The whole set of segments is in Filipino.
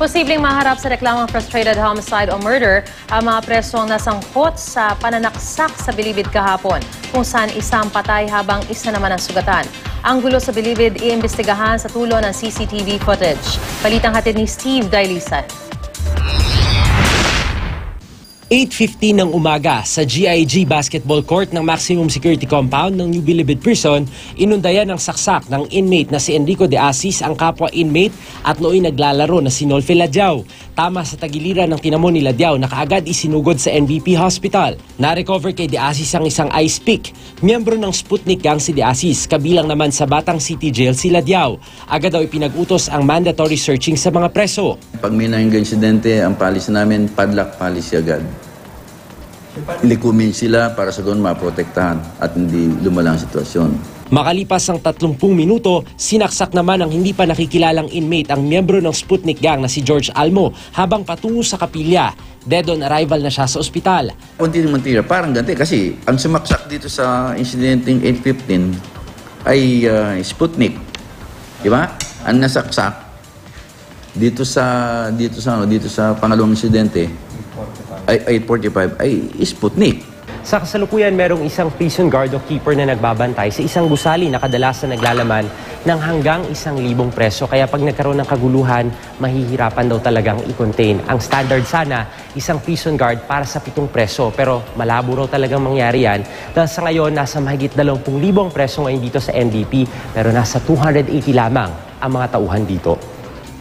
Posibleng maharap sa reklamang frustrated homicide o murder ang mga presong nasangkot sa pananaksak sa Bilibid kahapon, kung saan isang patay habang isa naman ang sugatan. Ang gulo sa Bilibid iimbestigahan sa tulong ng CCTV footage. Balitang hatid ni Steve Dailisan. 8:15 ng umaga sa GIG Basketball Court ng Maximum Security Compound ng New Bilibid Prison, inundayan ng saksak ng inmate na si Enrico De Asis ang kapwa inmate at nooy naglalaro na si Nolfe Ladiao. Tama sa tagiliran ng tinamo ni Ladiao na kaagad isinugod sa NBP Hospital. Na-recover kay De Asis ang isang ice pick. Miyembro ng Sputnik Gang si De Asis, kabilang naman sa Batang City Jail si Ladiao. Agad daw ipinag-utos ang mandatory searching sa mga preso. Pag may nangyaring insidente, ang policy namin, padlock policy agad. Likumin sila para sa doon maprotektahan at hindi lumalang sitwasyon. Makalipas ang 30 minuto, sinaksak naman ang hindi pa nakikilalang inmate ang miyembro ng Sputnik Gang na si George Almo habang patungo sa kapilya. Dead on arrival na siya sa ospital. Munti-munti parang ganti kasi ang sumaksak dito sa insidenteng 8:15 ay Sputnik. Di ba? Ang nasaksak dito sa pangalawang insidente ay 8:45 ay Sputnik. Sa kasalukuyan, merong isang prison guard o keeper na nagbabantay sa isang gusali na kadalasan naglalaman ng hanggang 1,000 preso. Kaya pag nagkaroon ng kaguluhan, mahihirapan daw talagang i-contain. Ang standard sana, isang prison guard para sa 7 preso. Pero malabo raw talagang mangyari yan. Dahil sa ngayon, nasa mahigit 20,000 preso ngayon dito sa NBP, pero nasa 280 lamang ang mga tauhan dito.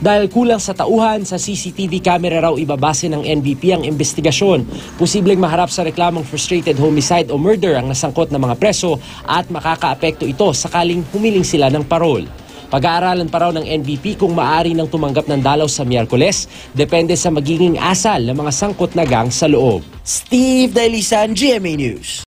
Dahil kulang sa tauhan, sa CCTV camera raw ibabase ng NBP ang investigasyon. Posibleng maharap sa reklamong frustrated homicide o murder ang nasangkot na mga preso at makakaapekto ito sakaling humiling sila ng parol. Pag-aaralan pa raw ng NBP kung maaari nang tumanggap ng dalaw sa Miyerkules, depende sa magiging asal ng mga sangkot na gang sa loob. Steve Dailisan, GMA News.